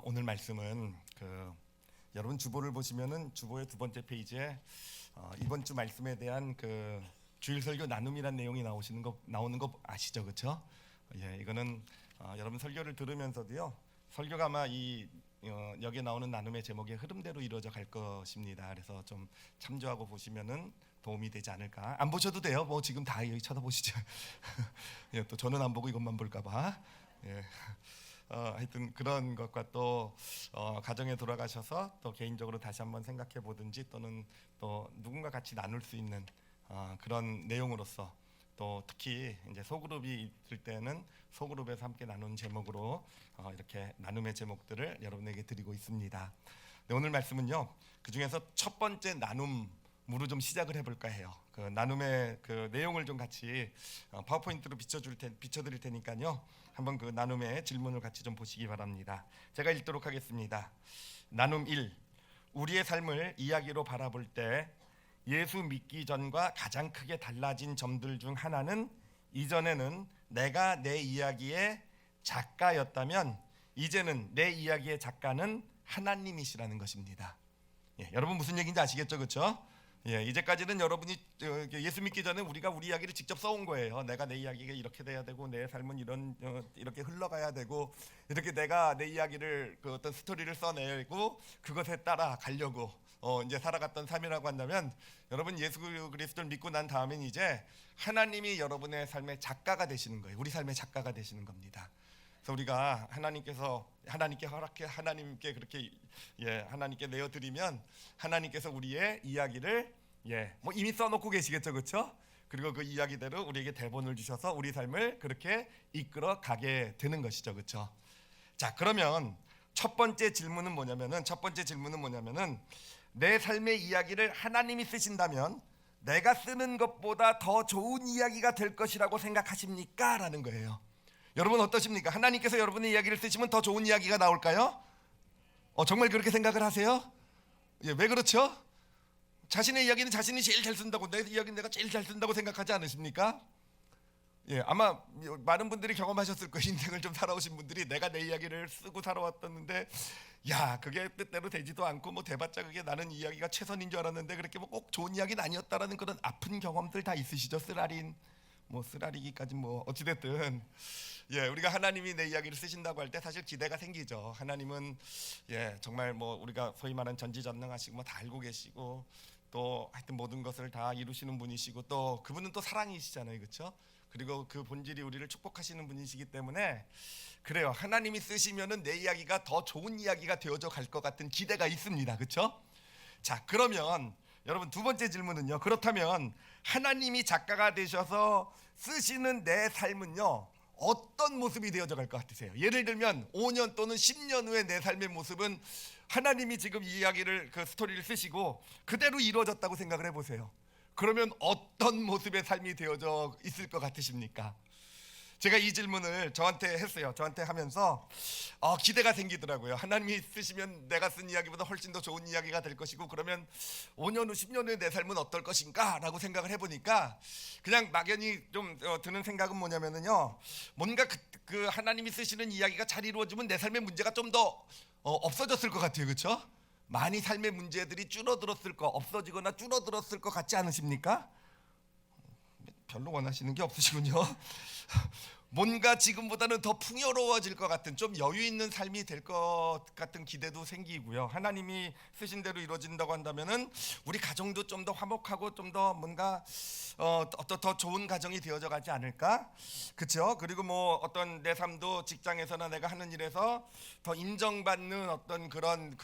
오늘 말씀은 여러분 주보를 보시면은 주보의 두 번째 페이지에 이번 주 말씀에 대한 주일 설교 나눔이란 내용이 나오는 거 아시죠, 그렇죠? 예, 이거는 여러분 설교를 들으면서도요, 설교가 아마 여기에 나오는 나눔의 제목의 흐름대로 이루어져 갈 것입니다. 그래서 좀 참조하고 보시면은 도움이 되지 않을까. 안 보셔도 돼요. 뭐 지금 다 여기 쳐다보시죠. 예, 또 저는 안 보고 이것만 볼까봐. 예. 하여튼 그런 것과 또 가정에 돌아가셔서 또 개인적으로 다시 한번 생각해 보든지 또는 또 누군가 같이 나눌 수 있는 그런 내용으로서 또 특히 이제 소그룹이 있을 때는 소그룹에서 함께 나눈 제목으로 이렇게 나눔의 제목들을 여러분에게 드리고 있습니다. 네, 오늘 말씀은요, 그 중에서 첫 번째 나눔으로 좀 시작을 해볼까 해요. 그 나눔의 그 내용을 좀 같이 파워포인트로 비춰드릴 테니까요, 한번 그 나눔의 질문을 같이 좀 보시기 바랍니다. 제가 읽도록 하겠습니다. 나눔 1. 우리의 삶을 이야기로 바라볼 때 예수 믿기 전과 가장 크게 달라진 점들 중 하나는, 이전에는 내가 내 이야기의 작가였다면 이제는 내 이야기의 작가는 하나님이시라는 것입니다. 예, 여러분 무슨 얘기인지 아시겠죠, 그렇죠? 예, 이제까지는 여러분이 예수 믿기 전에 우리가 우리 이야기를 직접 써온 거예요. 내가 내 이야기가 이렇게 돼야 되고, 내 삶은 이렇게 흘러가야 되고, 이렇게 내가 내 이야기를 어떤 스토리를 써내고 그것에 따라 가려고 이제 살아갔던 삶이라고 한다면, 여러분 예수 그리스도를 믿고 난 다음엔 이제 하나님이 여러분의 삶의 작가가 되시는 거예요. 우리 삶의 작가가 되시는 겁니다. 그래서 우리가 하나님께 허락해 하나님께 그렇게 하나님께 내어드리면 하나님께서 우리의 이야기를 뭐 이미 써놓고 계시겠죠, 그렇죠? 그리고 그 이야기대로 우리에게 대본을 주셔서 우리 삶을 그렇게 이끌어 가게 되는 것이죠, 그렇죠? 자, 그러면 첫 번째 질문은 뭐냐면은 내 삶의 이야기를 하나님이 쓰신다면 내가 쓰는 것보다 더 좋은 이야기가 될 것이라고 생각하십니까? 라는 거예요. 여러분 어떠십니까? 하나님께서 여러분의 이야기를 쓰시면 더 좋은 이야기가 나올까요? 정말 그렇게 생각을 하세요? 예, 왜 그렇죠? 자신의 이야기는 자신이 제일 잘 쓴다고, 내 이야기는 내가 제일 잘 쓴다고 생각하지 않으십니까? 예, 아마 많은 분들이 경험하셨을 거예요. 인생을 좀 살아오신 분들이 내가 내 이야기를 쓰고 살아왔었는데, 그게 뜻대로 되지도 않고 뭐 대봤자 그게 나는 이야기가 최선인 줄 알았는데 그렇게 뭐 꼭 좋은 이야기는 아니었다라는 그런 아픈 경험들 다 있으시죠? 쓰라리기까지 뭐 어찌됐든, 우리가 하나님이 내 이야기를 쓰신다고 할 때 사실 기대가 생기죠. 하나님은 정말 뭐 우리가 소위 말하는 전지전능하시고 뭐 다 알고 계시고, 또 하여튼 모든 것을 다 이루시는 분이시고, 또 그분은 또 사랑이시잖아요, 그렇죠? 그리고 그 본질이 우리를 축복하시는 분이시기 때문에 그래요. 하나님이 쓰시면은 내 이야기가 더 좋은 이야기가 되어져 갈 것 같은 기대가 있습니다, 그렇죠? 자, 그러면 여러분 두 번째 질문은요, 그렇다면 하나님이 작가가 되셔서 쓰시는 내 삶은요, 어떤 모습이 되어져 갈 것 같으세요? 예를 들면 5년 또는 10년 후에 내 삶의 모습은 하나님이 지금 이 이야기를 스토리를 쓰시고 그대로 이루어졌다고 생각을 해보세요. 그러면 어떤 모습의 삶이 되어져 있을 것 같으십니까? 제가 이 질문을 저한테 했어요. 저한테 하면서 기대가 생기더라고요. 하나님이 쓰시면 내가 쓴 이야기보다 훨씬 더 좋은 이야기가 될 것이고, 그러면 5년 후 10년 후에 내 삶은 어떨 것인가 라고 생각을 해보니까 그냥 막연히 좀 드는 생각은 뭐냐면요, 뭔가 그 하나님이 쓰시는 이야기가 잘 이루어지면 내 삶의 문제가 좀 더 없어졌을 것 같아요, 그렇죠? 많이 삶의 문제들이 없어지거나 줄어들었을 것 같지 않으십니까? 별로 원하시는 게 없으시군요. 뭔가 지금보다는 더 풍요로워질 것 같은, 좀 여유 있는 삶이 될 것 같은 기대도 생기고요. 하나님이 쓰신 대로 이루어진다고 한다면은 우리 가정도 좀 더 화목하고 좀 더 뭔가 더 좋은 가정이 되어져 가지 않을까? 그렇죠? 그리고 뭐 어떤 내 삶도 직장에서나 내가 하는 일에서 더 인정받는 어떤 그런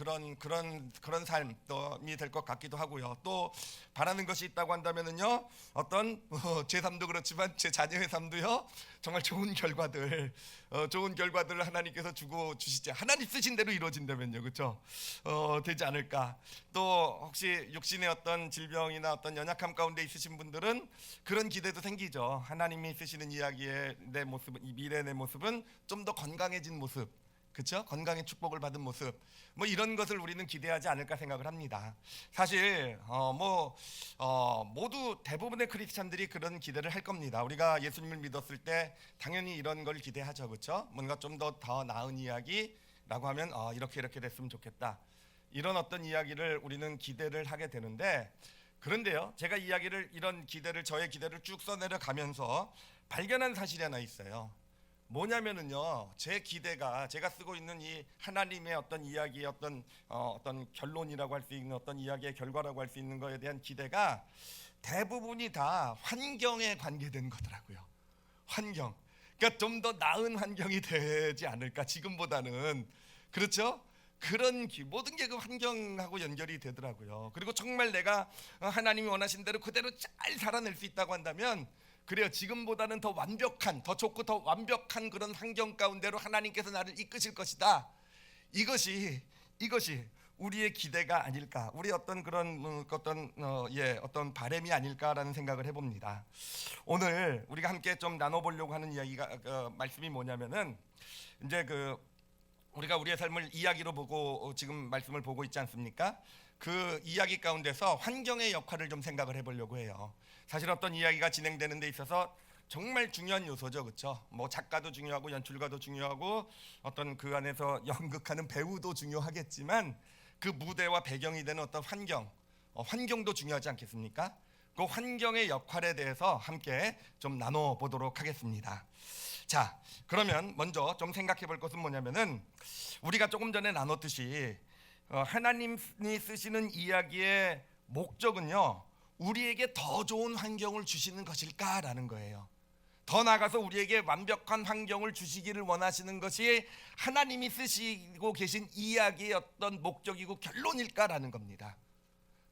삶이 될 것 같기도 하고요. 또 바라는 것이 있다고 한다면은요, 어떤 제 삶도 그렇지만 제 자녀의 삶도요, 정말 좋은 결과들을 하나님께서 주고 주시지, 하나님 쓰신 대로 이루어진다면요, 그렇죠? 되지 않을까. 또 혹시 육신의 어떤 질병이나 어떤 연약함 가운데 있으신 분들은 그런 기대도 생기죠. 하나님이 쓰시는 이야기의 내 모습은, 이 미래의 내 모습은 좀 더 건강해진 모습, 그렇죠? 건강의 축복을 받은 모습, 뭐 이런 것을 우리는 기대하지 않을까 생각을 합니다. 사실 모두 대부분의 크리스찬들이 그런 기대를 할 겁니다. 우리가 예수님을 믿었을 때 당연히 이런 걸 기대하죠, 그렇죠? 뭔가 좀 더 나은 이야기, 라고 하면 이렇게 됐으면 좋겠다, 이런 어떤 이야기를 우리는 기대를 하게 되는데, 그런데요, 제가 이런 기대를, 저의 기대를 쭉 써내려 가면서 발견한 사실이 하나 있어요. 뭐냐면은요, 제 기대가, 제가 쓰고 있는 이 하나님의 어떤 이야기의 어떤 결론이라고 할 수 있는, 어떤 이야기의 결과라고 할 수 있는 거에 대한 기대가 대부분이 다 환경에 관계된 거더라고요. 환경. 그러니까 좀 더 나은 환경이 되지 않을까, 지금보다는. 그렇죠? 그런 모든 게 그 환경하고 연결이 되더라고요. 그리고 정말 내가 하나님이 원하신 대로 그대로 잘 살아낼 수 있다고 한다면, 그래요, 지금보다는 더 완벽한, 더 좋고 더 완벽한 그런 환경 가운데로 하나님께서 나를 이끄실 것이다. 이것이 우리의 기대가 아닐까, 우리 어떤 그런 어떤 바람이 아닐까라는 생각을 해봅니다. 오늘 우리가 함께 좀 나눠보려고 하는 이야기가, 말씀이 뭐냐면은, 이제 우리가 우리의 삶을 이야기로 보고 지금 말씀을 보고 있지 않습니까? 그 이야기 가운데서 환경의 역할을 좀 생각을 해보려고 해요. 사실 어떤 이야기가 진행되는 데 있어서 정말 중요한 요소죠, 그렇죠? 뭐 작가도 중요하고 연출가도 중요하고 어떤 그 안에서 연극하는 배우도 중요하겠지만, 그 무대와 배경이 되는 어떤 환경도 중요하지 않겠습니까? 그 환경의 역할에 대해서 함께 좀 나눠보도록 하겠습니다. 자, 그러면 먼저 좀 생각해 볼 것은 뭐냐면은, 우리가 조금 전에 나눴듯이 하나님이 쓰시는 이야기의 목적은요, 우리에게 더 좋은 환경을 주시는 것일까라는 거예요. 더 나아가서 우리에게 완벽한 환경을 주시기를 원하시는 것이 하나님이 쓰시고 계신 이야기의 어떤 목적이고 결론일까라는 겁니다.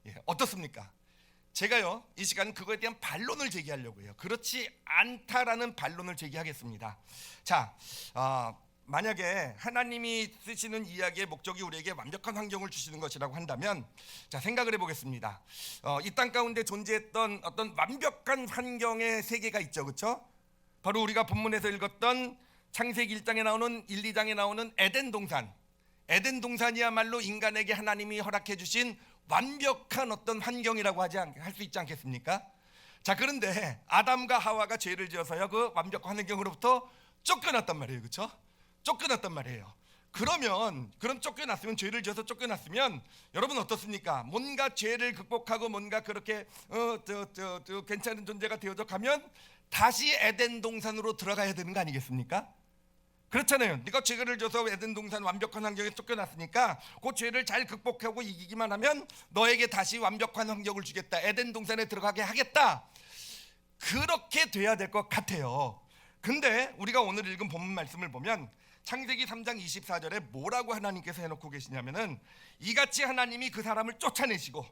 예, 어떻습니까? 제가요, 이 시간은 그거에 대한 반론을 제기하려고 해요. 그렇지 않다라는 반론을 제기하겠습니다. 자, 만약에 하나님이 쓰시는 이야기의 목적이 우리에게 완벽한 환경을 주시는 것이라고 한다면, 자, 생각을 해보겠습니다. 이 땅 가운데 존재했던 어떤 완벽한 환경의 세계가 있죠, 그렇죠? 바로 우리가 본문에서 읽었던 창세기 1장에 나오는 1, 2장에 나오는 에덴 동산이야말로 인간에게 하나님이 허락해 주신 완벽한 어떤 환경이라고 할 수 있지 않겠습니까? 자, 그런데 아담과 하와가 죄를 지어서요, 그 완벽한 환경으로부터 쫓겨났단 말이에요, 그렇죠? 쫓겨났단 말이에요. 그럼 쫓겨났으면, 죄를 지어서 쫓겨났으면 여러분 어떻습니까? 뭔가 죄를 극복하고 뭔가 그렇게 괜찮은 존재가 되어져 가면 다시 에덴 동산으로 들어가야 되는 거 아니겠습니까? 그렇잖아요. 네가 죄를 져서 에덴 동산 완벽한 환경에 쫓겨났으니까 그 죄를 잘 극복하고 이기기만 하면 너에게 다시 완벽한 환경을 주겠다, 에덴 동산에 들어가게 하겠다, 그렇게 돼야 될 것 같아요. 근데 우리가 오늘 읽은 본문 말씀을 보면 창세기 3장 24절에 뭐라고 하나님께서 해놓고 계시냐면은, 이같이 하나님이 그 사람을 쫓아내시고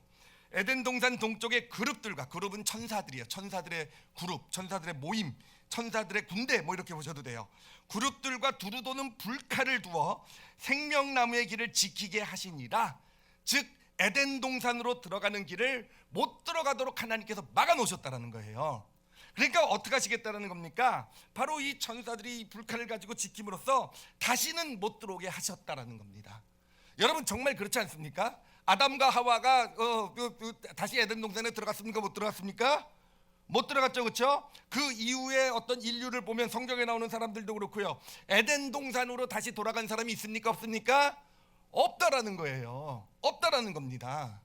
에덴 동산 동쪽의 그룹은 천사들이에요. 천사들의 그룹, 천사들의 모임, 천사들의 군대, 뭐 이렇게 보셔도 돼요. 그룹들과 두루 도는 불칼을 두어 생명나무의 길을 지키게 하시니라. 즉 에덴 동산으로 들어가는 길을 못 들어가도록 하나님께서 막아 놓으셨다라는 거예요. 그러니까 어떻게 하시겠다는 겁니까? 바로 이 천사들이 불칼을 가지고 지킴으로써 다시는 못 들어오게 하셨다라는 겁니다. 여러분 정말 그렇지 않습니까? 아담과 하와가 다시 에덴 동산에 들어갔습니까? 못 들어갔습니까? 못 들어갔죠, 그렇죠? 그 이후에 어떤 인류를 보면 성경에 나오는 사람들도 그렇고요, 에덴 동산으로 다시 돌아간 사람이 있습니까? 없습니까? 없다라는 거예요. 없다라는 겁니다.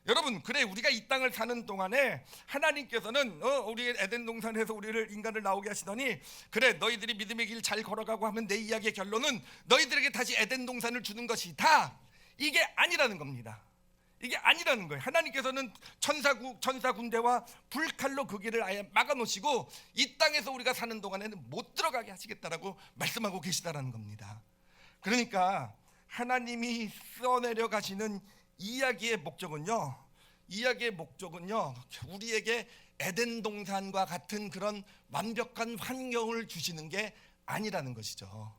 여러분, 그래, 우리가 이 땅을 사는 동안에 하나님께서는 우리 에덴 동산에서 인간을 나오게 하시더니, 그래, 너희들이 믿음의 길 잘 걸어가고 하면 내 이야기의 결론은 너희들에게 다시 에덴 동산을 주는 것이다, 이게 아니라는 겁니다. 이게 아니라는 거예요. 하나님께서는 천사 군대와 불칼로 그 길을 아예 막아놓으시고 이 땅에서 우리가 사는 동안에는 못 들어가게 하시겠다라고 말씀하고 계시다라는 겁니다. 그러니까 하나님이 써내려 가시는 이야기의 목적은요, 우리에게 에덴 동산과 같은 그런 완벽한 환경을 주시는 게 아니라는 것이죠.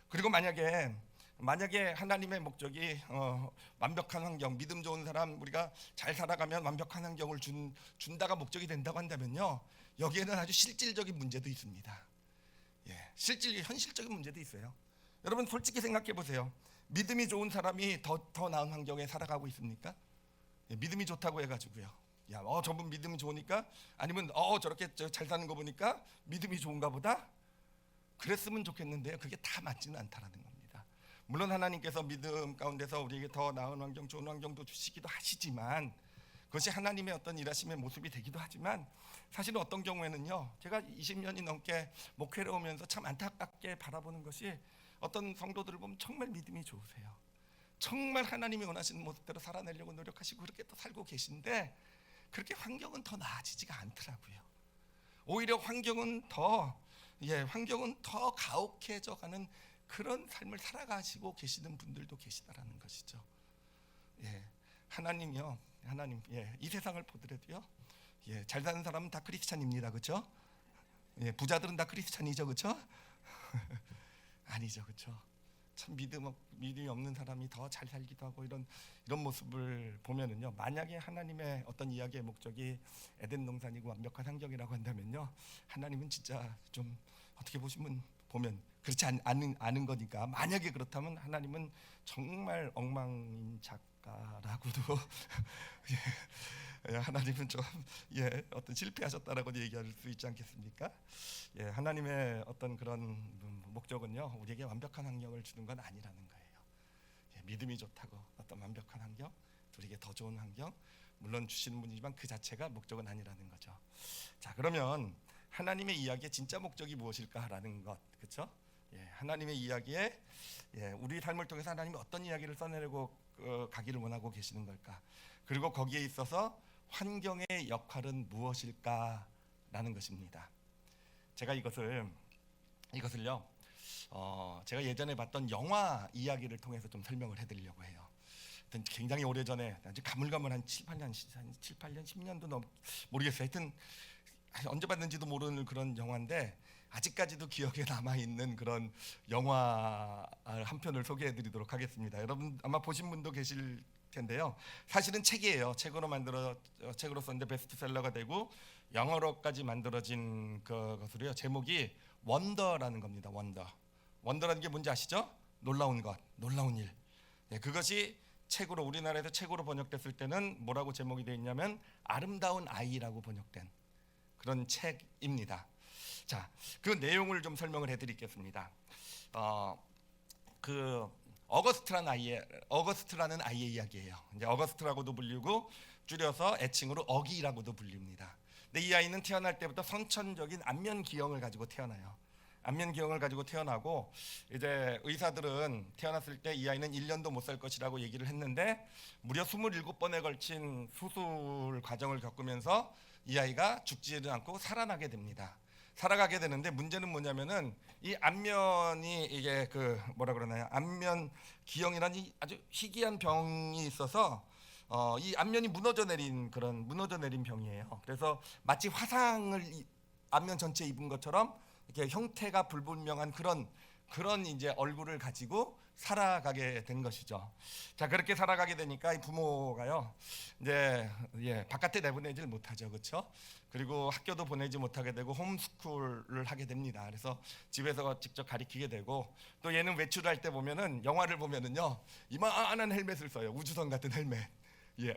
그리고 만약에 하나님의 목적이 완벽한 환경, 믿음 좋은 사람, 우리가 잘 살아가면 완벽한 환경을 준다가 목적이 된다고 한다면요, 여기에는 아주 실질적인 문제도 있습니다. 예, 현실적인 문제도 있어요. 여러분 솔직히 생각해 보세요. 믿음이 좋은 사람이 더 나은 환경에 살아가고 있습니까? 예, 믿음이 좋다고 해가지고요, 야, 저분 믿음이 좋으니까, 아니면 저렇게 잘 사는 거 보니까 믿음이 좋은가 보다, 그랬으면 좋겠는데요, 그게 다 맞지는 않다라는 겁니다. 물론 하나님께서 믿음 가운데서 우리에게 더 나은 환경, 좋은 환경도 주시기도 하시지만 그것이 하나님의 어떤 일하심의 모습이 되기도 하지만 사실은 어떤 경우에는요, 제가 20년이 넘게 목회를 오면서 참 안타깝게 바라보는 것이 어떤 성도들을 보면 정말 믿음이 좋으세요. 정말 하나님이 원하시는 모습대로 살아내려고 노력하시고 그렇게 또 살고 계신데 그렇게 환경은 더 나아지지가 않더라고요. 오히려 환경은 더 가혹해져 가는 그런 삶을 살아가시고 계시는 분들도 계시다라는 것이죠. 하나님이요, 이 세상을 보더라도요, 잘 사는 사람은 다 크리스찬입니다, 그렇죠? 부자들은 다 크리스찬이죠, 그렇죠? 아니죠, 그렇죠? 참 믿음이 없는 사람이 더 잘 살기도 하고 이런 모습을 보면은요, 만약에 하나님의 어떤 이야기의 목적이 에덴 동산이고 완벽한 환경이라고 한다면요, 하나님은 진짜 좀 어떻게 보면 그렇지 않은 거니까, 만약에 그렇다면 하나님은 정말 엉망인 작가라고도 하나님은 좀 어떤 실패하셨다라고 얘기할 수 있지 않겠습니까? 하나님의 어떤 그런 목적은요, 우리에게 완벽한 환경을 주는 건 아니라는 거예요. 믿음이 좋다고 어떤 완벽한 환경, 우리에게 더 좋은 환경, 물론 주시는 분이지만 그 자체가 목적은 아니라는 거죠. 자, 그러면 하나님의 이야기의 진짜 목적이 무엇일까라는 것, 그렇죠? 하나님의 이야기에 우리 삶을 통해서 하나님이 어떤 이야기를 써내려고 가기를 원하고 계시는 걸까? 그리고 거기에 있어서 환경의 역할은 무엇일까라는 것입니다. 제가 이것을요, 제가 예전에 봤던 영화 이야기를 통해서 좀 설명을 해드리려고 해요. 굉장히 오래전에, 아주 가물가물한 7, 8년, 10년도 모르겠어요. 하여튼 언제 봤는지도 모르는 그런 영화인데 아직까지도 기억에 남아있는 그런 영화 한 편을 소개해드리도록 하겠습니다. 여러분 아마 보신 분도 계실 텐데요. 사실은 책이에요. 책으로 썼는데 베스트셀러가 되고 영어로까지 만들어진 것으로요. 제목이 원더라는 겁니다. 원더라는 게 뭔지 아시죠? 놀라운 것, 놀라운 일. 그것이 책으로, 우리나라에서 책으로 번역됐을 때는 뭐라고 제목이 되어 있냐면 아름다운 아이라고 번역된 그런 책입니다. 자, 그 내용을 좀 설명을 해드리겠습니다. 어거스트라는 아이의 이야기예요. 이제 어거스트라고도 불리고 줄여서 애칭으로 어기라고도 불립니다. 근데 이 아이는 태어날 때부터 선천적인 안면 기형을 가지고 태어나요. 안면 기형을 가지고 태어나고 이제 의사들은 태어났을 때 이 아이는 1년도 못 살 것이라고 얘기를 했는데 무려 27번에 걸친 수술 과정을 겪으면서 이 아이가 죽지는 않고 살아나게 됩니다. 살아가게 되는데 문제는 뭐냐면은 이 안면이 이게 안면 기형이라는 아주 희귀한 병이 있어서 이 안면이 무너져 내린 병이에요. 그래서 마치 화상을 안면 전체에 입은 것처럼 이렇게 형태가 불분명한 그런 이제 얼굴을 가지고 살아가게 된 것이죠. 자, 그렇게 살아가게 되니까 이 부모가요, 이제 바깥에 내보내질 못하죠, 그렇죠? 그리고 학교도 보내지 못하게 되고 홈스쿨을 하게 됩니다. 그래서 집에서 직접 가르치게 되고, 또 얘는 외출할 때 보면은 영화를 보면은요, 이만한 헬멧을 써요. 우주선 같은 헬멧.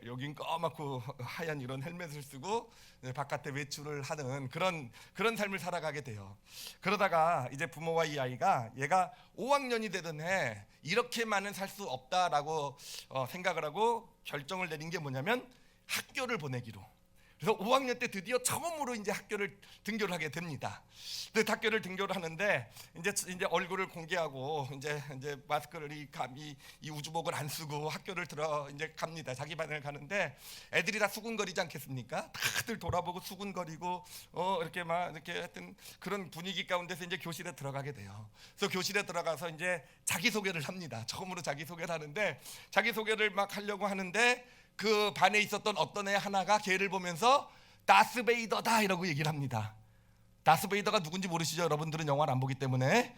여긴 까맣고 하얀 이런 헬멧을 쓰고 바깥에 외출을 하는 그런 삶을 살아가게 돼요. 그러다가 이제 부모와 이 아이가 얘가 5학년이 되던 해 이렇게만은 살 수 없다라고 생각을 하고 결정을 내린 게 뭐냐면 학교를 보내기로. 그래서 5학년 때 드디어 처음으로 이제 학교를 등교를 하게 됩니다. 근데 학교를 등교를 하는데 이제 얼굴을 공개하고 이제 마스크를 이 우주복을 안 쓰고 학교를 이제 갑니다. 자기 반을 가는데 애들이 다 수군거리지 않겠습니까? 다들 돌아보고 수군거리고 이렇게 하여튼 그런 분위기 가운데서 이제 교실에 들어가게 돼요. 그래서 교실에 들어가서 이제 자기 소개를 합니다. 처음으로 자기 소개를 하는데 자기 소개를 막 하려고 하는데 그 반에 있었던 어떤 애 하나가 걔를 보면서 다스베이더다 이라고 얘기를 합니다. 다스베이더가 누군지 모르시죠? 여러분들은 영화를 안 보기 때문에.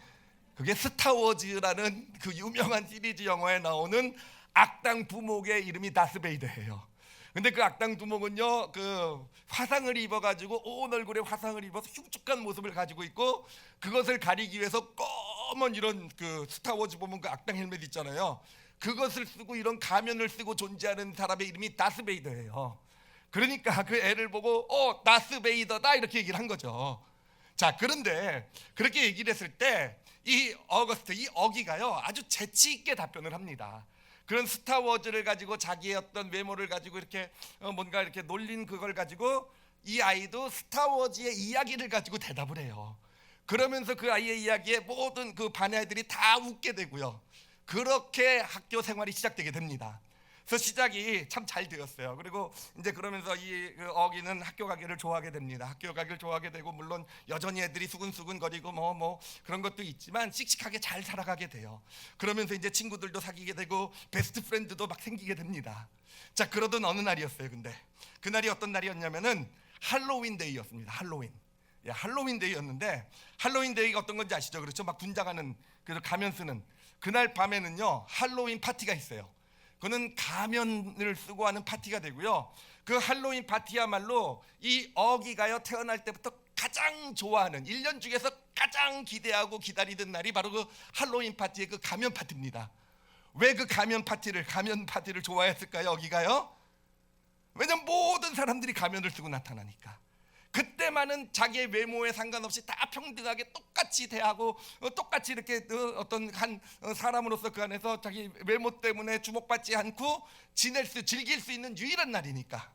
그게 스타워즈라는 그 유명한 시리즈 영화에 나오는 악당 두목의 이름이 다스베이더예요. 근데 그 악당 두목은요, 그 화상을 입어가지고 온 얼굴에 화상을 입어서 흉측한 모습을 가지고 있고, 그것을 가리기 위해서 검은 이런 그 스타워즈 보면 그 악당 헬멧 있잖아요. 그것을 쓰고 이런 가면을 쓰고 존재하는 사람의 이름이 다스베이더예요. 그러니까 그 애를 보고 다스베이더다 이렇게 얘기를 한 거죠. 자, 그런데 그렇게 얘기를 했을 때 이 어거스트, 이 어기가요 아주 재치 있게 답변을 합니다. 그런 스타워즈를 가지고 자기의 어떤 외모를 가지고 이렇게 뭔가 이렇게 놀린 그걸 가지고 이 아이도 스타워즈의 이야기를 가지고 대답을 해요. 그러면서 그 아이의 이야기에 모든 그 반 아이들이 다 웃게 되고요. 그렇게 학교 생활이 시작되게 됩니다. 그래서 시작이 참 잘 되었어요. 그리고 이제 그러면서 이 어기는 학교 가기를 좋아하게 됩니다. 학교 가기를 좋아하게 되고, 물론 여전히 애들이 수근수근거리고 뭐 그런 것도 있지만 씩씩하게 잘 살아가게 돼요. 그러면서 이제 친구들도 사귀게 되고 베스트 프렌드도 막 생기게 됩니다. 자, 그러던 어느 날이었어요. 근데 그날이 어떤 날이었냐면은 할로윈 데이였습니다. 할로윈. 예, 할로윈 데이였는데, 할로윈 데이가 어떤 건지 아시죠? 그렇죠? 막 분장하는, 그래서 가면 쓰는 그날 밤에는요 할로윈 파티가 있어요. 그는 가면을 쓰고 하는 파티가 되고요. 그 할로윈 파티야말로 이 어기가요 태어날 때부터 가장 좋아하는, 1년 중에서 가장 기대하고 기다리던 날이 바로 그 할로윈 파티의 그 가면 파티입니다. 왜 그 가면 파티를 좋아했을까요? 어기가요? 왜냐면 모든 사람들이 가면을 쓰고 나타나니까. 그때만은 자기의 외모에 상관없이 다 평등하게 똑같이 대하고 똑같이 이렇게 어떤 한 사람으로서 그 안에서 자기 외모 때문에 주목받지 않고 즐길 수 있는 유일한 날이니까.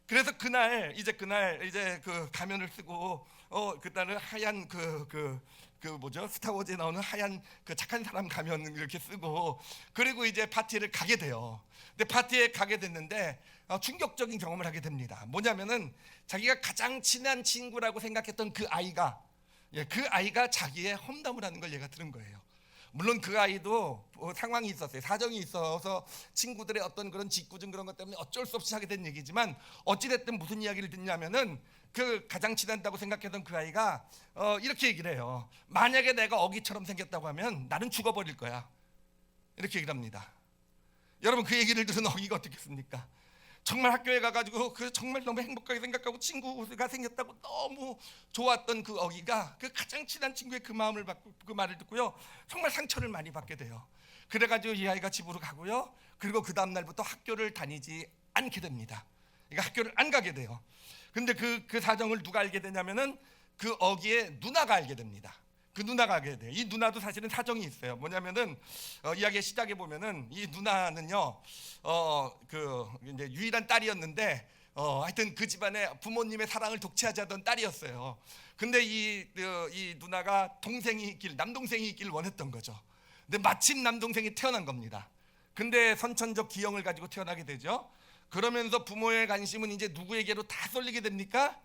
그래서 그날 이제 그 가면을 쓰고 그날은 하얀 그 뭐죠? 스타워즈에 나오는 하얀 그 착한 사람 가면을 이렇게 쓰고, 그리고 이제 파티를 가게 돼요. 근데 파티에 가게 됐는데 충격적인 경험을 하게 됩니다. 뭐냐면은 자기가 가장 친한 친구라고 생각했던 그 아이가 자기의 험담을 하는 걸 얘가 들은 거예요. 물론 그 아이도 상황이 있었어요. 사정이 있어서 친구들의 어떤 그런 짓궂은 그런 것 때문에 어쩔 수 없이 하게 된 얘기지만, 어찌됐든 무슨 이야기를 듣냐면은 그 가장 친하다고 생각했던 그 아이가 이렇게 얘기를 해요. 만약에 내가 어기처럼 생겼다고 하면 나는 죽어버릴 거야, 이렇게 얘기를 합니다. 여러분, 그 얘기를 들은 어기가 어떻겠습니까? 정말 학교에 가가지고 그 정말 너무 행복하게 생각하고 친구가 생겼다고 너무 좋았던 그 어기가 그 가장 친한 친구의 그 마음을 받고 그 말을 듣고요 정말 상처를 많이 받게 돼요. 그래가지고 이 아이가 집으로 가고요, 그리고 그 다음 날부터 학교를 다니지 않게 됩니다. 그러니까 학교를 안 가게 돼요. 근데 그 사정을 누가 알게 되냐면은 그 어기의 누나가 알게 됩니다. 그 누나가 알게 돼요. 이 누나도 사실은 사정이 있어요. 뭐냐면은 이야기의 시작에 보면은 이 누나는요 그 이제 유일한 딸이었는데 하여튼 그 집안에 부모님의 사랑을 독차지하던 딸이었어요. 근데 이 누나가 남동생이 있길 원했던 거죠. 근데 마침 남동생이 태어난 겁니다. 근데 선천적 기형을 가지고 태어나게 되죠. 그러면서 부모의 관심은 이제 누구에게로 다 쏠리게 됩니까?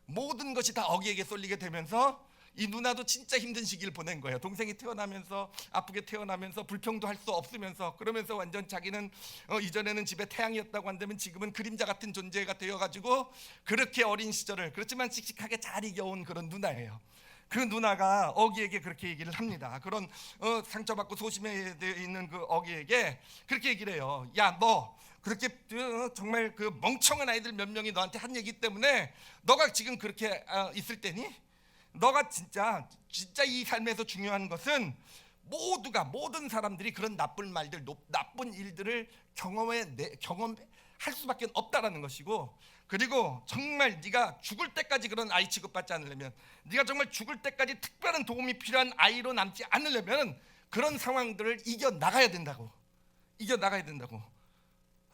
모든 것이 다 어기에게 쏠리게 되면서 이 누나도 진짜 힘든 시기를 보낸 거예요. 동생이 태어나면서 아프게 태어나면서 불평도 할 수 없으면서, 그러면서 완전 자기는 이전에는 집에 태양이었다고 한다면 지금은 그림자 같은 존재가 되어가지고 그렇게 어린 시절을 그렇지만 씩씩하게 잘 이겨온 그런 누나예요. 그 누나가 어기에게 그렇게 얘기를 합니다. 그런 상처받고 소심해 있는 그 어기에게 그렇게 얘기를 해요. 야, 너 그렇게 정말 그 멍청한 아이들 몇 명이 너한테 한 얘기 때문에 너가 지금 그렇게 있을 때니? 너가 진짜 이 삶에서 중요한 것은 모든 사람들이 그런 나쁜 말들, 나쁜 일들을 경험할 수밖에 없다라는 것이고, 그리고 정말 네가 죽을 때까지 그런 아이 취급받지 않으려면, 네가 정말 죽을 때까지 특별한 도움이 필요한 아이로 남지 않으려면 그런 상황들을 이겨나가야 된다고.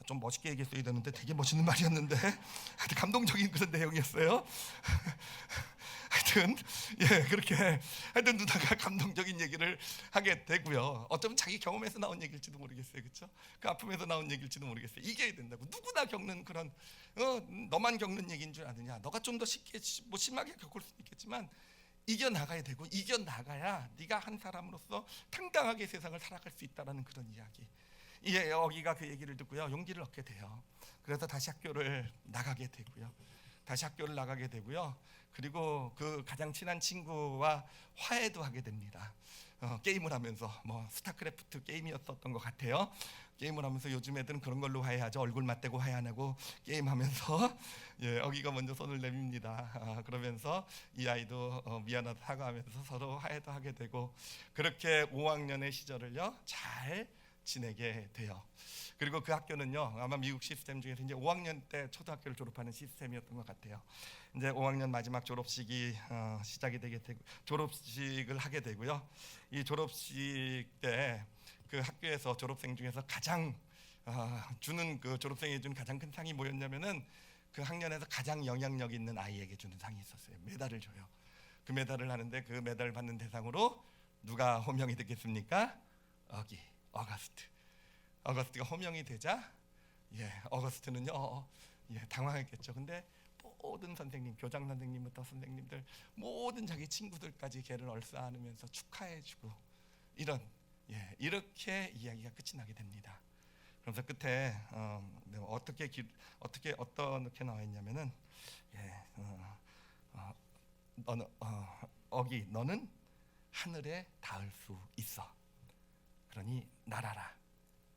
좀 멋있게 얘기했어야 되는데 되게 멋있는 말이었는데 감동적인 그런 내용이었어요. 하여튼 그렇게 하여튼 누나가 감동적인 얘기를 하게 되고요. 어쩌면 자기 경험에서 나온 얘기일지도 모르겠어요, 그렇죠? 그 아픔에서 나온 얘기일지도 모르겠어요. 이겨야 된다고. 누구나 겪는 그런 너만 겪는 얘기인 줄 아느냐? 너가 좀 더 쉽게 심하게 겪을 수 있겠지만 이겨 나가야 되고, 이겨 나가야 네가 한 사람으로서 당당하게 세상을 살아갈 수 있다라는 그런 이야기. 이 어기가 그 얘기를 듣고요 용기를 얻게 돼요. 그래서 다시 학교를 나가게 되고요. 그리고 그 가장 친한 친구와 화해도 하게 됩니다. 게임을 하면서 스타크래프트 게임이었던 것 같아요. 게임을 하면서 요즘 애들은 그런 걸로 화해하죠. 얼굴 맞대고 화해 안 하고 게임하면서 어기가 먼저 손을 내밉니다. 그러면서 이 아이도 미안하다 사과하면서 서로 화해도 하게 되고, 그렇게 5학년의 시절을요 잘 지내게 돼요. 그리고 그 학교는요, 아마 미국 시스템 중에서 이제 5학년 때 초등학교를 졸업하는 시스템이었던 것 같아요. 이제 5학년 마지막 졸업식이 시작이 되게 되고 졸업식을 하게 되고요. 이 졸업식 때 그 학교에서 졸업생 중에서 가장 주는 그 졸업생이 준 가장 큰 상이 뭐였냐면은 그 학년에서 가장 영향력 있는 아이에게 주는 상이 있었어요. 메달을 줘요. 그 메달을 하는데 그 메달을 받는 대상으로 누가 호명이 됐겠습니까? 어거스트가 호명이 되자 어거스트는요 당황했겠죠. 근데 모든 선생님, 교장 선생님부터 선생님들, 모든 자기 친구들까지 걔를 얼싸안으면서 축하해주고 이렇게 이야기가 끝이 나게 됩니다. 그래서 끝에 어떻게 나와 있냐면은 너는 하늘에 닿을 수 있어. 그러니 날아라.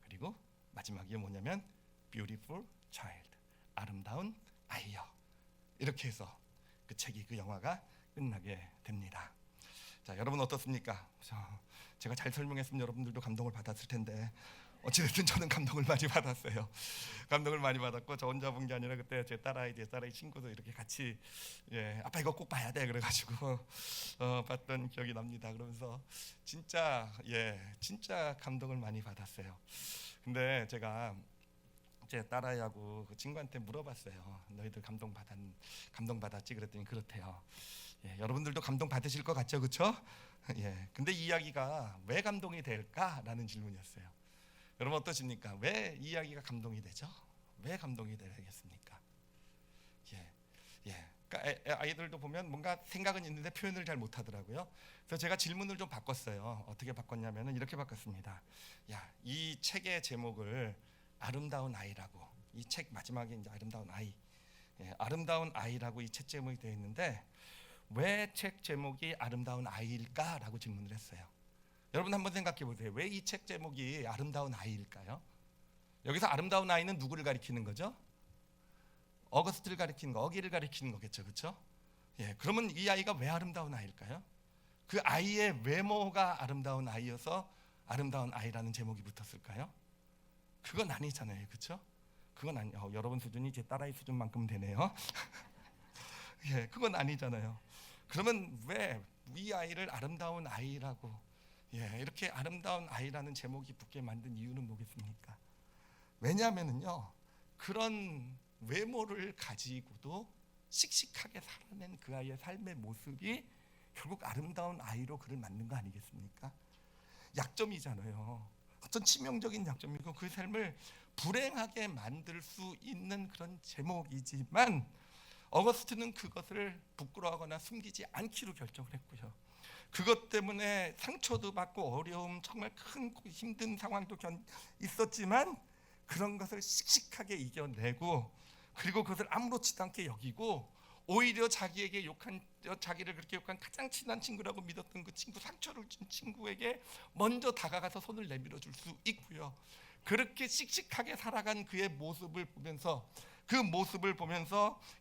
그리고 마지막이 뭐냐면 beautiful child, 아름다운 아이여. 이렇게 해서 그 책이, 그 영화가 끝나게 됩니다. 자, 여러분 어떻습니까? 제가 잘 설명했으면 여러분들도 감동을 받았을 텐데 어찌됐든 저는 감동을 많이 받았어요. 감동을 많이 받았고 저 혼자 본 게 아니라 그때 제 딸아이 친구도 이렇게 같이 아빠 이거 꼭 봐야 돼 그래가지고 봤던 기억이 납니다. 그러면서 진짜 감동을 많이 받았어요. 근데 제가 제 딸아이하고 그 친구한테 물어봤어요. 너희들 감동 받았지? 그랬더니 그렇대요. 여러분들도 감동 받으실 것 같죠, 그렇죠? 근데 이 이야기가 왜 감동이 될까라는 질문이었어요. 여러분 어떠십니까? 왜 이 이야기가 감동이 되죠? 왜 감동이 되겠습니까? 그러니까 아이들도 보면 뭔가 생각은 있는데 표현을 잘 못하더라고요. 그래서 제가 질문을 좀 바꿨어요. 어떻게 바꿨냐면은 이렇게 바꿨습니다. 이 책의 제목을 아름다운 아이라고, 이 책 마지막에 이제 아름다운 아이, 아름다운 아이라고 이 책 제목이 되어 있는데 왜 책 제목이 아름다운 아이일까라고 질문을 했어요. 여러분 한번 생각해 보세요. 왜 이 책 제목이 아름다운 아이일까요? 여기서 아름다운 아이는 누구를 가리키는 거죠? 어거스트를 가리키는 거, 어기를 가리키는 거겠죠, 그렇죠? 그러면 이 아이가 왜 아름다운 아이일까요? 그 아이의 외모가 아름다운 아이여서 아름다운 아이라는 제목이 붙었을까요? 그건 아니잖아요, 그렇죠? 그건 여러분 수준이 제 딸아이 수준만큼 되네요. 그건 아니잖아요. 그러면 왜 이 아이를 아름다운 아이라고 이렇게 아름다운 아이라는 제목이 붙게 만든 이유는 뭐겠습니까? 왜냐하면요, 그런 외모를 가지고도 씩씩하게 살아낸 그 아이의 삶의 모습이 결국 아름다운 아이로 그를 만든 거 아니겠습니까? 약점이잖아요. 어떤 치명적인 약점이고 그 삶을 불행하게 만들 수 있는 그런 제목이지만 어거스트는 그것을 부끄러워하거나 숨기지 않기로 결정을 했고요. 그것 때문에 상처도 받고 어려움, 정말 큰 힘든 상황도 있었지만 그런 것을 씩씩하게 이겨내고 그리고 그것을 아무렇지도 않게 여기고 오히려 자기를 그렇게 욕한 가장 친한 친구라고 믿었던 그 친구, 상처를 준 친구에게 먼저 다가가서 손을 내밀어 줄 수 있고요. 그렇게 씩씩하게 살아간 그의 모습을 보면서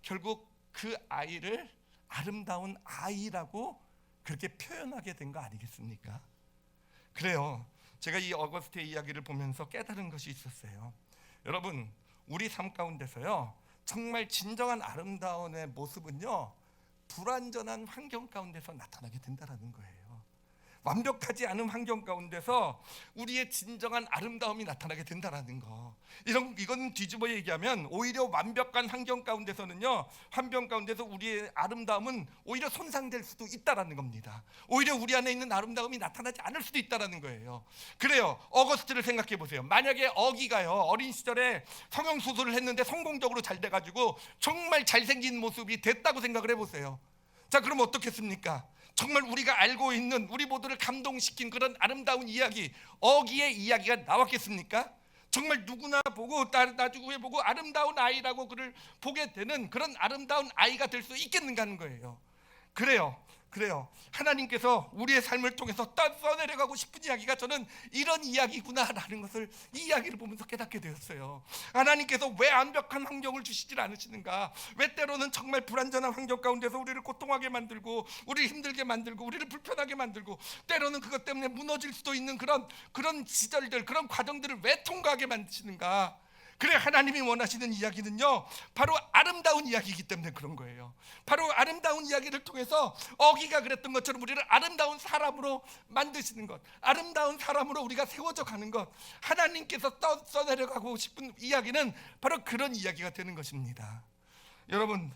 결국 그 아이를 아름다운 아이라고 그렇게 표현하게 된 거 아니겠습니까? 그래요. 제가 이 어거스트의 이야기를 보면서 깨달은 것이 있었어요. 여러분, 우리 삶 가운데서요, 정말 진정한 아름다움의 모습은요, 불완전한 환경 가운데서 나타나게 된다라는 거예요. 완벽하지 않은 환경 가운데서 우리의 진정한 아름다움이 나타나게 된다라는 거. 이건 뒤집어 얘기하면 오히려 완벽한 환경 가운데서는요, 환경 가운데서 우리의 아름다움은 오히려 손상될 수도 있다라는 겁니다. 오히려 우리 안에 있는 아름다움이 나타나지 않을 수도 있다라는 거예요. 그래요. 어거스트를 생각해 보세요. 만약에 어기가요, 어린 시절에 성형수술을 했는데 성공적으로 잘 돼가지고 정말 잘생긴 모습이 됐다고 생각을 해보세요. 자, 그럼 어떻겠습니까? 정말 우리가 알고 있는, 우리 모두를 감동시킨 그런 아름다운 이야기, 어기의 이야기가 나왔겠습니까? 정말 누구나 보고 나중에 보고 아름다운 아이라고 그를 보게 되는 그런 아름다운 아이가 될 수 있겠는가 하는 거예요. 그래요. 그래요. 하나님께서 우리의 삶을 통해서 써내려가고 싶은 이야기가 저는 이런 이야기구나라는 것을 이 이야기를 보면서 깨닫게 되었어요. 하나님께서 왜 완벽한 환경을 주시질 않으시는가? 왜 때로는 정말 불완전한 환경 가운데서 우리를 고통하게 만들고 우리를 힘들게 만들고 우리를 불편하게 만들고 때로는 그것 때문에 무너질 수도 있는 그런 시절들, 그런 과정들을 왜 통과하게 만드시는가? 그래, 하나님이 원하시는 이야기는요, 바로 아름다운 이야기이기 때문에 그런 거예요. 바로 아름다운 이야기를 통해서 어기가 그랬던 것처럼 우리를 아름다운 사람으로 만드시는 것, 아름다운 사람으로 우리가 세워져 가는 것, 하나님께서 써내려가고 싶은 이야기는 바로 그런 이야기가 되는 것입니다. 여러분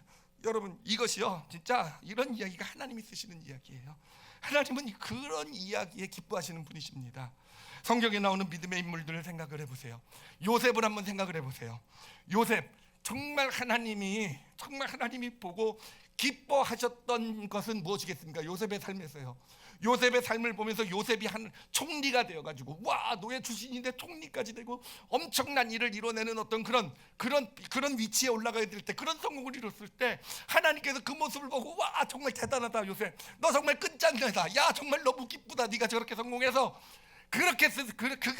이것이요, 진짜 이런 이야기가 하나님이 쓰시는 이야기예요. 하나님은 그런 이야기에 기뻐하시는 분이십니다. 성경에 나오는 믿음의 인물들을 생각을 해보세요. 요셉을 한번 생각을 해보세요. 요셉, 정말 하나님이 보고 기뻐하셨던 것은 무엇이겠습니까? 요셉의 삶에서요. 요셉의 삶을 보면서 요셉이 한 총리가 되어가지고, 와, 노예 출신인데 총리까지 되고 엄청난 일을 이뤄내는 어떤 그런 위치에 올라가야 될 때, 그런 성공을 이뤘을 때 하나님께서 그 모습을 보고, 와, 정말 대단하다 요셉, 너 정말 끝장내다, 야, 정말 너무 기쁘다, 네가 저렇게 성공해서. 그렇게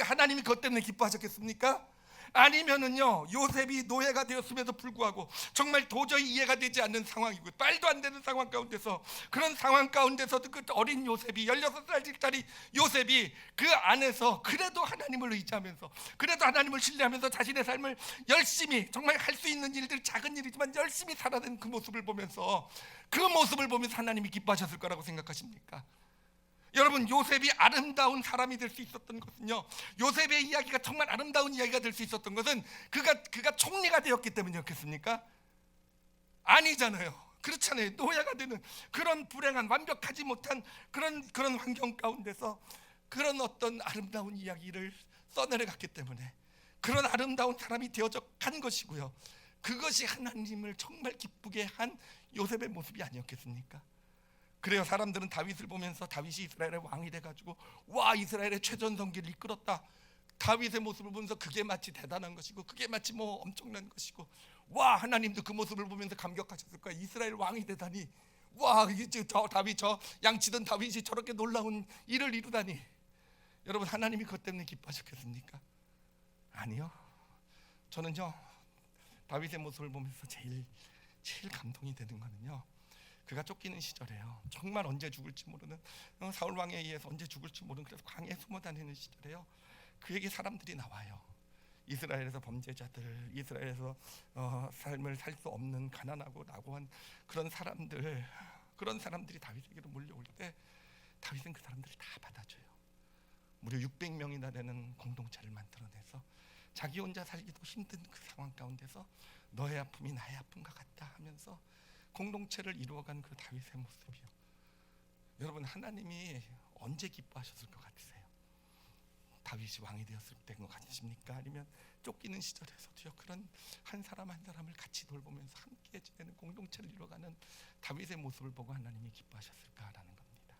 하나님이 그것 때문에 기뻐하셨겠습니까? 아니면은요, 요셉이 노예가 되었음에도 불구하고 정말 도저히 이해가 되지 않는 상황이고 말도 안 되는 상황 가운데서, 그런 상황 가운데서도 그 어린 요셉이, 16살짜리 요셉이 그 안에서 그래도 하나님을 의지하면서, 그래도 하나님을 신뢰하면서 자신의 삶을 열심히, 정말 할 수 있는 일들, 작은 일이지만 열심히 살아낸 그 모습을 보면서 하나님이 기뻐하셨을 거라고 생각하십니까? 여러분, 요셉이 아름다운 사람이 될 수 있었던 것은요, 요셉의 이야기가 정말 아름다운 이야기가 될 수 있었던 것은 그가 총리가 되었기 때문이었겠습니까? 아니잖아요. 그렇잖아요. 노예가 되는 그런 불행한, 완벽하지 못한 그런 환경 가운데서 그런 어떤 아름다운 이야기를 써내려갔기 때문에 그런 아름다운 사람이 되어져 간 것이고요, 그것이 하나님을 정말 기쁘게 한 요셉의 모습이 아니었겠습니까? 그래요. 사람들은 다윗을 보면서 다윗이 이스라엘의 왕이 돼가지고, 와, 이스라엘의 최전성기를 이끌었다, 다윗의 모습을 보면서 그게 마치 대단한 것이고, 그게 마치 뭐 엄청난 것이고, 와, 하나님도 그 모습을 보면서 감격하셨을 거야. 이스라엘 왕이 되다니, 와, 저 양치던 다윗이 저렇게 놀라운 일을 이루다니. 여러분, 하나님이 그것 때문에 기뻐하셨겠습니까? 아니요. 저는요, 다윗의 모습을 보면서 제일 감동이 되는 거는요, 그가 쫓기는 시절에요. 정말 언제 죽을지 모르는, 사울 왕에 의해서 언제 죽을지 모르는, 그래서 광야에 숨어 다니는 시절에요, 그에게 사람들이 나와요. 이스라엘에서 범죄자들, 이스라엘에서 삶을 살 수 없는 가난하고 낙오한 그런 사람들이 다윗에게로 몰려올 때 다윗은 그 사람들을 다 받아줘요. 무려 600명이나 되는 공동체를 만들어내서 자기 혼자 살기도 힘든 그 상황 가운데서 너의 아픔이 나의 아픔과 같다 하면서 공동체를 이루어간 그 다윗의 모습이요. 여러분, 하나님이 언제 기뻐하셨을 것 같으세요? 다윗이 왕이 되었을 때인 것 같으십니까? 아니면 쫓기는 시절에서도요, 그런 한 사람 한 사람을 같이 돌보면서 함께 지내는 공동체를 이루어가는 다윗의 모습을 보고 하나님이 기뻐하셨을까라는 겁니다.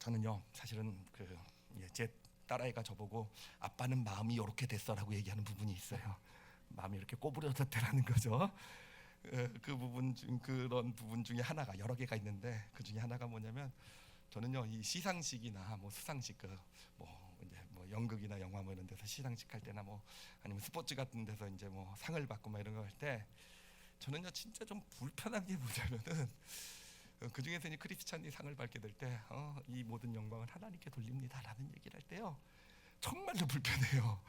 저는요, 사실은 제 딸아이가 저보고 아빠는 마음이 이렇게 됐어라고 얘기하는 부분이 있어요. 마음이 이렇게 꼬부려졌다라는 거죠. 그런 부분 중에 하나가, 여러 개가 있는데 그 중에 하나가 뭐냐면, 저는요, 이 시상식이나 뭐 수상식, 뭐 연극이나 영화 뭐 이런 데서 시상식 할 때나 뭐 아니면 스포츠 같은 데서 이제 뭐 상을 받고 막 이런 거 할 때, 저는요 진짜 좀 불편한 게 뭐냐면은, 그 중에서 이 크리스찬이 상을 받게 될 때 이 모든 영광은 하나님께 돌립니다라는 얘기를 할 때요, 정말로 불편해요.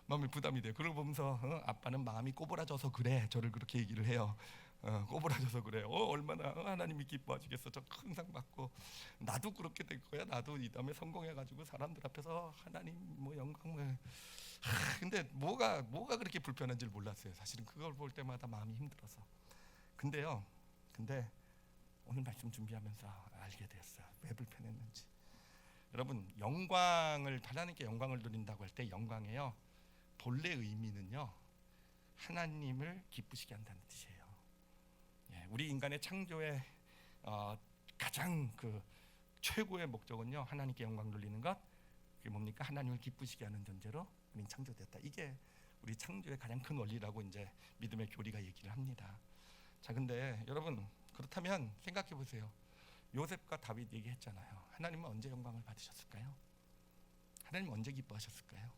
마음이 부담이 돼요. 그걸 보면서 아빠는 마음이 꼬부라져서 그래, 저를 그렇게 얘기를 해요. 꼬부라져서 그래. 얼마나 하나님이 기뻐하시겠어. 저 큰 상 받고 나도 그렇게 될 거야. 나도 이 다음에 성공해가지고 사람들 앞에서 하나님 뭐 영광을. 근데 뭐가 그렇게 불편한지를 몰랐어요. 사실은 그걸 볼 때마다 마음이 힘들어서. 근데 오늘 말씀 준비하면서 알게 되었어요. 왜 불편했는지. 여러분, 하나님께 영광을 누린다고 할 때 영광이에요, 본래 의미는요, 하나님을 기쁘시게 한다는 뜻이에요. 우리 인간의 창조의 가장 최고의 목적은요, 하나님께 영광 돌리는 것. 그게 뭡니까? 하나님을 기쁘시게 하는 존재로 우리는 창조됐다. 이게 우리 창조의 가장 큰 원리라고 이제 믿음의 교리가 얘기를 합니다. 자, 근데 여러분, 그렇다면 생각해 보세요. 요셉과 다윗 얘기했잖아요. 하나님은 언제 영광을 받으셨을까요? 하나님은 언제 기뻐하셨을까요?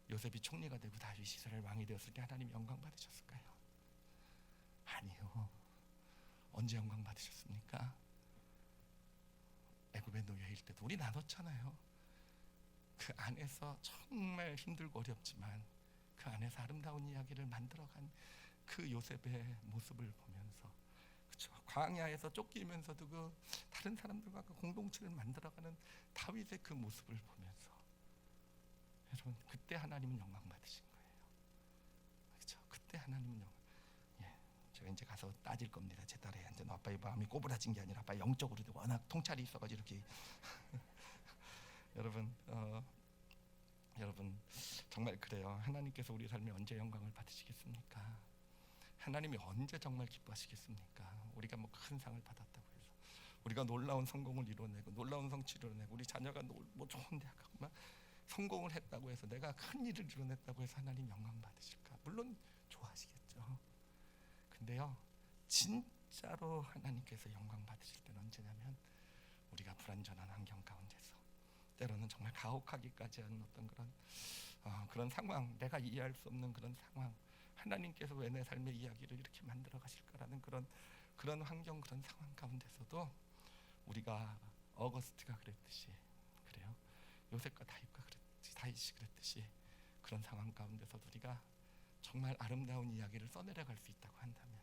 요셉이 총리가 되고 다윗이 이스라엘 왕이 되었을 때 하나님이 영광 받으셨을까요? 아니요. 언제 영광 받으셨습니까? 애굽의 노예일 때도 우리 나눴잖아요. 그 안에서 정말 힘들고 어렵지만 그 안에서 아름다운 이야기를 만들어간 그 요셉의 모습을 보면서, 그렇죠, 광야에서 쫓기면서도 그 다른 사람들과 그 공동체를 만들어가는 다윗의 그 모습을 보면서, 여러분 그때 하나님은 영광 받으신 거예요. 그렇죠? 그때 하나님은 영광. 예, 제가 이제 가서 따질 겁니다. 제 딸의 완전 아빠의 마음이 꼬부라진 게 아니라 아빠 영적으로 워낙 통찰이 있어가지고 이렇게 여러분 정말 그래요. 하나님께서 우리 삶에 언제 영광을 받으시겠습니까? 하나님이 언제 정말 기뻐하시겠습니까? 우리가 뭐 큰 상을 받았다고 해서, 우리가 놀라운 성공을 이뤄내고 놀라운 성취를 이뤄내고 우리 자녀가 뭐 좋은 대학 가고 막 성공을 했다고 해서, 내가 큰 일을 이뤄냈다고 해서 하나님 영광 받으실까? 물론 좋아하시겠죠. 근데요, 진짜로 하나님께서 영광 받으실 때는 언제냐면 우리가 불완전한 환경 가운데서, 때로는 정말 가혹하기까지 하는 어떤 그런 상황, 내가 이해할 수 없는 그런 상황, 하나님께서 왜 내 삶의 이야기를 이렇게 만들어 가실까라는 그런 환경, 그런 상황 가운데서도 우리가 어거스트가 그랬듯이, 그래요, 요셉과 다윗이 그랬듯이 그런 상황 가운데서도 우리가 정말 아름다운 이야기를 써내려 갈 수 있다고 한다면,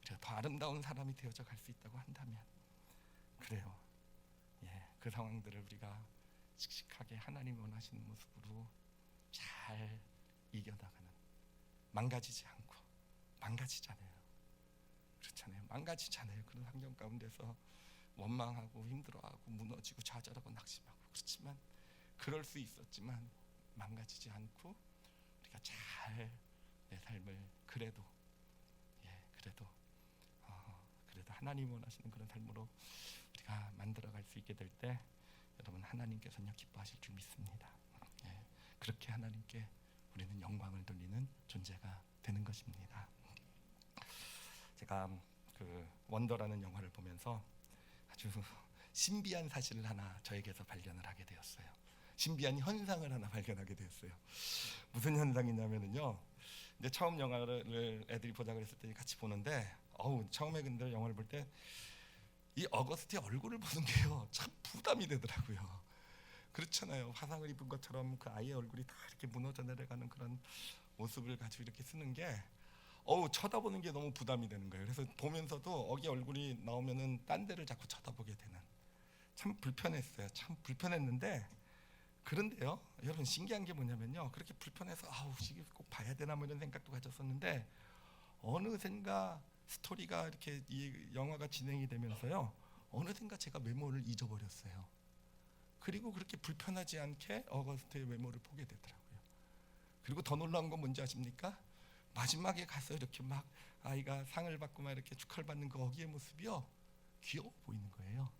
그래요, 더 아름다운 사람이 되어져 갈 수 있다고 한다면, 그래요, 예, 그 상황들을 우리가 씩씩하게 하나님 원하시는 모습으로 잘 이겨나가는, 망가지지 않고, 망가지잖아요. 그렇잖아요. 망가지잖아요. 그런 환경 가운데서 원망하고 힘들어하고 무너지고 좌절하고 낙심하고, 그렇지만 그럴 수 있었지만 망가지지 않고 우리가 잘 내 삶을 그래도 하나님 원하시는 그런 삶으로 우리가 만들어갈 수 있게 될 때, 여러분 하나님께서는 기뻐하실 줄 믿습니다. 예, 그렇게 하나님께 우리는 영광을 돌리는 존재가 되는 것입니다. 제가 그 원더라는 영화를 보면서 아주 신비한 사실을 하나 저에게서 발견을 하게 되었어요. 신비한 현상을 하나 발견하게 되었어요. 무슨 현상이냐면요, 이제 처음 영화를 애들이 보자 그랬을 때 같이 보는데, 처음에 근데 영화를 볼 때 이 어거스트의 얼굴을 보는 게요 참 부담이 되더라고요. 그렇잖아요. 화상을 입은 것처럼 그 아이의 얼굴이 다 이렇게 무너져 내려가는 그런 모습을 가지고 이렇게 쓰는 게 쳐다보는 게 너무 부담이 되는 거예요. 그래서 보면서도 어기 얼굴이 나오면은 딴 데를 자꾸 쳐다보게 되는, 참 불편했어요. 참 불편했는데, 그런데요, 여러분 신기한 게 뭐냐면요, 그렇게 불편해서 이게 꼭 봐야 되나 뭐 이런 생각도 가졌었는데, 어느샌가 스토리가 이렇게 이 영화가 진행이 되면서요, 어느샌가 제가 메모를 잊어버렸어요. 그리고 그렇게 불편하지 않게 어거스트의 메모를 보게 되더라고요. 그리고 더 놀라운 건 뭔지 아십니까? 마지막에 가서 이렇게 막 아이가 상을 받고 막 이렇게 축하를 받는 그 어기의 모습이요 귀여워 보이는 거예요.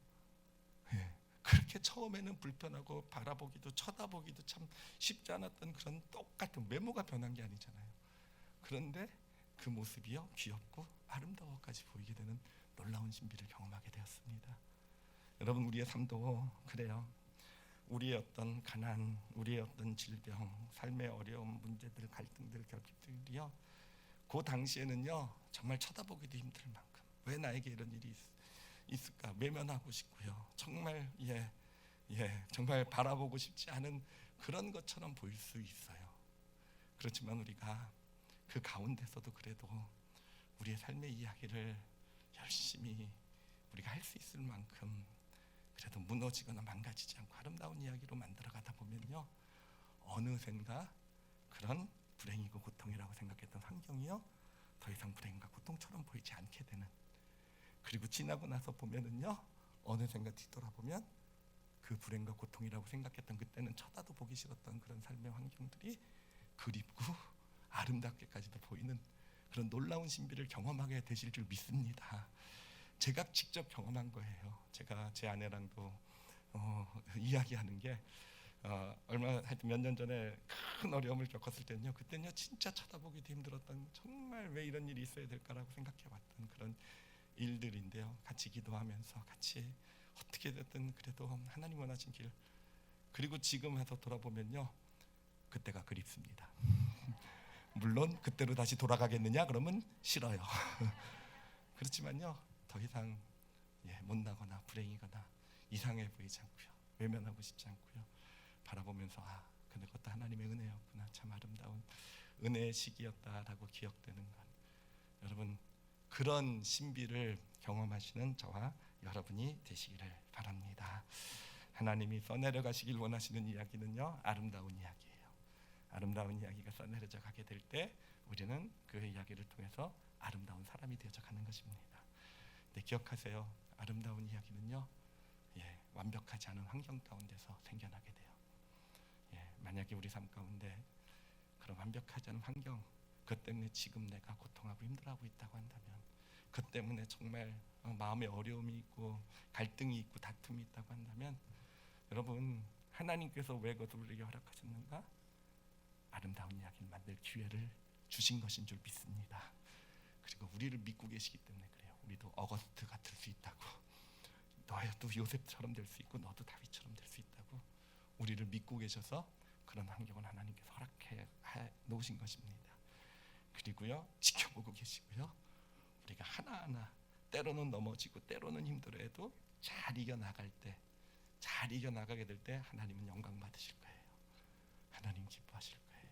예. 그렇게 처음에는 불편하고 바라보기도 쳐다보기도 참 쉽지 않았던 그런 똑같은, 메모가 변한 게 아니잖아요. 그런데 그 모습이요 귀엽고 아름다워까지 보이게 되는 놀라운 신비를 경험하게 되었습니다. 여러분 우리의 삶도 그래요. 우리의 어떤 가난, 우리의 어떤 질병, 삶의 어려움, 문제들, 갈등들, 결핍들이요, 그 당시에는요 정말 쳐다보기도 힘들 만큼 왜 나에게 이런 일이 있을까 외면하고 싶고요, 정말 정말 바라보고 싶지 않은 그런 것처럼 보일 수 있어요. 그렇지만 우리가 그 가운데서도 그래도 우리의 삶의 이야기를 열심히 우리가 할 수 있을 만큼 그래도 무너지거나 망가지지 않고 아름다운 이야기로 만들어가다 보면요, 어느샌가 그런 불행이고 고통이라고 생각했던 환경이요 더 이상 불행과 고통처럼 보이지 않게 되는, 그리고 지나고 나서 보면은요 어느샌가 뒤돌아보면 그 불행과 고통이라고 생각했던, 그때는 쳐다도 보기 싫었던 그런 삶의 환경들이 그립고 아름답게까지도 보이는 그런 놀라운 신비를 경험하게 되실 줄 믿습니다. 제가 직접 경험한 거예요. 제가 제 아내랑도 이야기하는 게 하여튼 몇 년 전에 큰 어려움을 겪었을 때는요, 그때는요 진짜 쳐다보기도 힘들었던, 정말 왜 이런 일이 있어야 될까라고 생각해봤던 그런 일들인데요. 같이 기도하면서 같이 어떻게 됐든 그래도 하나님 원하신 길, 그리고 지금 해서 돌아보면요, 그때가 그립습니다. 물론 그때로 다시 돌아가겠느냐 그러면 싫어요. 그렇지만요, 더 이상 못나거나 불행이거나 이상해 보이지 않고요, 외면하고 싶지 않고요, 바라보면서 근데 그것도 하나님의 은혜였구나, 참 아름다운 은혜의 시기였다라고 기억되는 것, 여러분 그런 신비를 경험하시는 저와 여러분이 되시기를 바랍니다. 하나님이 써내려가시길 원하시는 이야기는요, 아름다운 이야기예요. 아름다운 이야기가 써내려져 가게 될 때 우리는 그 이야기를 통해서 아름다운 사람이 되어져 가는 것입니다. 근데 기억하세요, 아름다운 이야기는요, 완벽하지 않은 환경 가운데서 생겨나게 돼요. 만약에 우리 삶 가운데 그런 완벽하지 않은 환경, 그것 때문에 지금 내가 고통하고 힘들어하고 있다고 한다면, 그 때문에 정말 마음에 어려움이 있고 갈등이 있고 다툼이 있다고 한다면, 여러분 하나님께서 왜 그것을 우리에게 허락하셨는가? 아름다운 이야기를 만들 기회를 주신 것인 줄 믿습니다. 그리고 우리를 믿고 계시기 때문에 그래요. 우리도 어거스트 같을 수 있다고, 너도 요셉처럼 될 수 있고 너도 다윗처럼 될 수 있다고 우리를 믿고 계셔서 그런 환경을 하나님께서 허락해 놓으신 것입니다. 그리고요, 지켜보고 계시고요, 우리가 하나하나 때로는 넘어지고 때로는 힘들어해도 잘 이겨나갈 때, 잘 이겨나가게 될 때 하나님은 영광 받으실 거예요. 하나님 기뻐하실 거예요.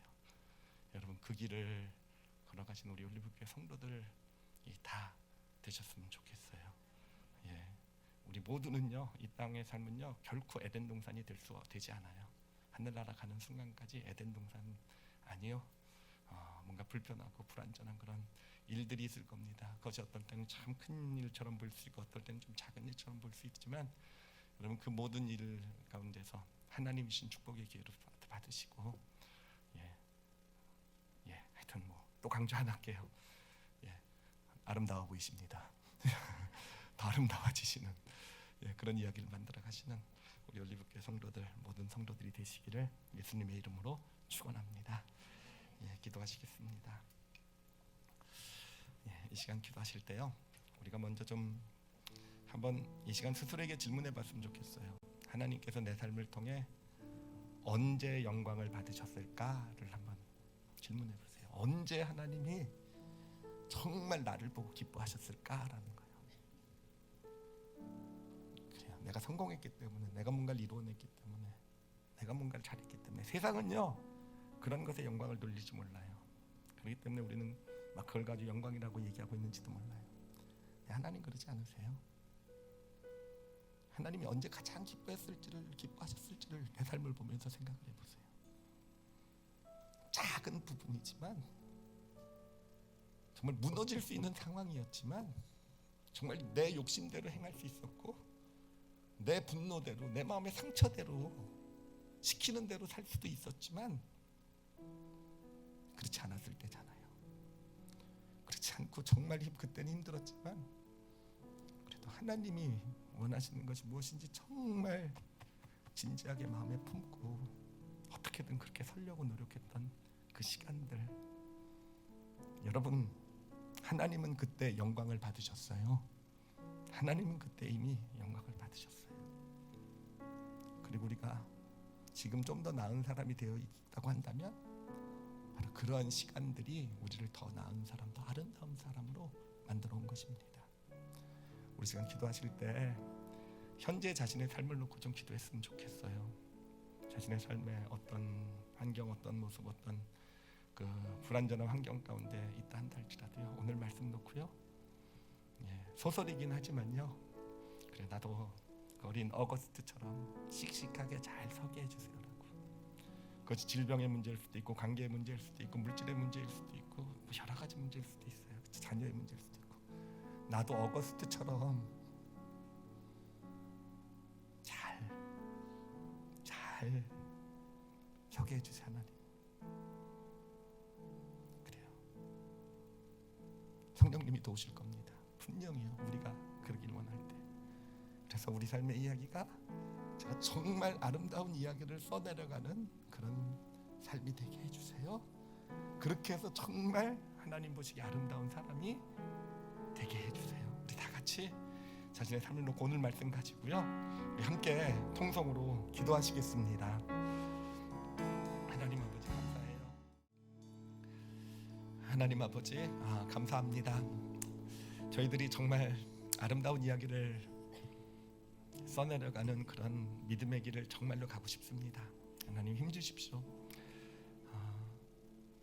여러분 그 길을 걸어가신 우리 올리브교회 성도들 다 되셨으면 좋겠어요. 우리 모두는요, 이 땅의 삶은요 결코 에덴 동산이 되지 않아요. 하늘나라 가는 순간까지 에덴 동산 아니요. 뭔가 불편하고 불안전한 그런 일들이 있을 겁니다. 그것이 어떨 때는 참 큰 일처럼 보일 수 있고 어떨 때는 좀 작은 일처럼 보일 수 있지만, 여러분 그 모든 일 가운데서 하나님이신 축복의 기회를 받으시고, 하여튼 또 강조 하나 할게요. 아름다워 보이십니다. 더 아름다워지시는 그런 이야기를 만들어 가시는 우리 올리브교회 성도들, 모든 성도들이 되시기를 예수님의 이름으로 축원합니다. 기도하시겠습니다. 이 시간 기도하실 때요, 우리가 먼저 좀 한번 이 시간 스스로에게 질문해 봤으면 좋겠어요. 하나님께서 내 삶을 통해 언제 영광을 받으셨을까를 한번 질문해 보세요. 언제 하나님이 정말 나를 보고 기뻐하셨을까라는 거예요. 그래요. 내가 성공했기 때문에, 내가 뭔가를 이루어냈기 때문에, 내가 뭔가를 잘했기 때문에. 세상은요 그런 것에 영광을 돌리지 몰라요. 그렇기 때문에 우리는 막 그걸 가지고 영광이라고 얘기하고 있는지도 몰라요. 하나님 그러지 않으세요. 하나님이 언제 가장 기뻐하셨을지를 내 삶을 보면서 생각을 해보세요. 작은 부분이지만, 정말 무너질 수 있는 상황이었지만, 정말 내 욕심대로 행할 수 있었고, 내 분노대로, 내 마음의 상처대로 시키는 대로 살 수도 있었지만, 그렇지 않았을 때잖아요. 그렇지 않고 정말 그때는 힘들었지만, 그래도 하나님이 원하시는 것이 무엇인지 정말 진지하게 마음에 품고 어떻게든 그렇게 살려고 노력했던 그 시간들, 여러분 하나님은 그때 영광을 받으셨어요. 하나님은 그때 이미 영광을 받으셨어요. 그리고 우리가 지금 좀 더 나은 사람이 되어 있다고 한다면, 바로 그러한 시간들이 우리를 더 나은 사람, 더 아름다운 사람으로 만들어 온 것입니다. 우리 시간 기도하실 때 현재 자신의 삶을 놓고 좀 기도했으면 좋겠어요. 자신의 삶의 어떤 환경, 어떤 모습, 어떤 그 불안전한 환경 가운데 있다 한다 할지라도요, 오늘 말씀 놓고요, 소설이긴 하지만요, 그래 나도 그 어린 어거스트처럼 씩씩하게 잘 서게 해주세요라고. 그것이 질병의 문제일 수도 있고, 관계의 문제일 수도 있고, 물질의 문제일 수도 있고, 뭐 여러 가지 문제일 수도 있어요. 자녀의 문제일 수도 있고, 나도 어거스트처럼 잘 서게 해주세요 하나님. 그래요. 성령님이 도우실 겁니다. 분명히요. 우리가 그러길 원할 때. 그래서 우리 삶의 이야기가 제가 정말 아름다운 이야기를 써내려가는 그런 삶이 되게 해주세요. 그렇게 해서 정말 하나님 보시기에 아름다운 사람이 되게 해주세요. 우리 다 같이 같이 자신의 삶을 놓고 오늘 말씀 가지고요, 우리 함께 통성으로 기도하시겠습니다. 하나님 아버지 감사해요. 하나님 아버지 감사합니다. 저희들이 정말 아름다운 이야기를 써내려가는 그런 믿음의 길을 정말로 가고 싶습니다. 하나님 힘주십시오.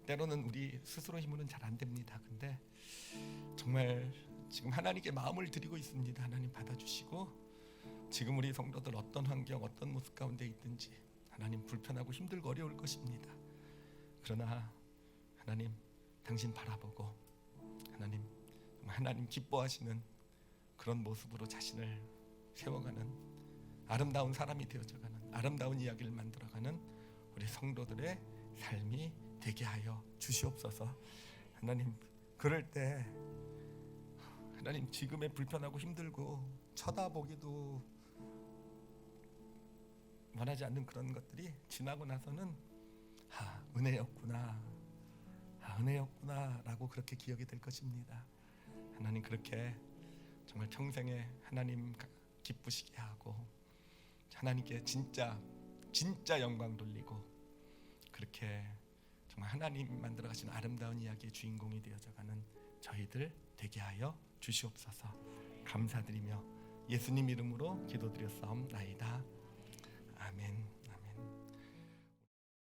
때로는 우리 스스로 힘으로는 잘 안 됩니다. 근데 정말 지금 하나님께 마음을 드리고 있습니다. 하나님 받아주시고, 지금 우리 성도들 어떤 환경, 어떤 모습 가운데 있든지 하나님 불편하고 힘들고 어려울 것입니다. 그러나 하나님 당신 바라보고 하나님 기뻐하시는 그런 모습으로 자신을 세워가는 아름다운 사람이 되어져가는 아름다운 이야기를 만들어가는 우리 성도들의 삶이 되게 하여 주시옵소서. 하나님 그럴 때 하나님 지금의 불편하고 힘들고 쳐다보기도 원하지 않는 그런 것들이 지나고 나서는 은혜였구나 라고 그렇게 기억이 될 것입니다. 하나님 그렇게 정말 평생에 하나님 기쁘시게 하고 하나님께 진짜 영광 돌리고 그렇게 정말 하나님 만들어 가신 아름다운 이야기의 주인공이 되어져가는 저희들 되게 하여 주시옵소서. 감사드리며 예수님 이름으로 기도드렸사옵나이다.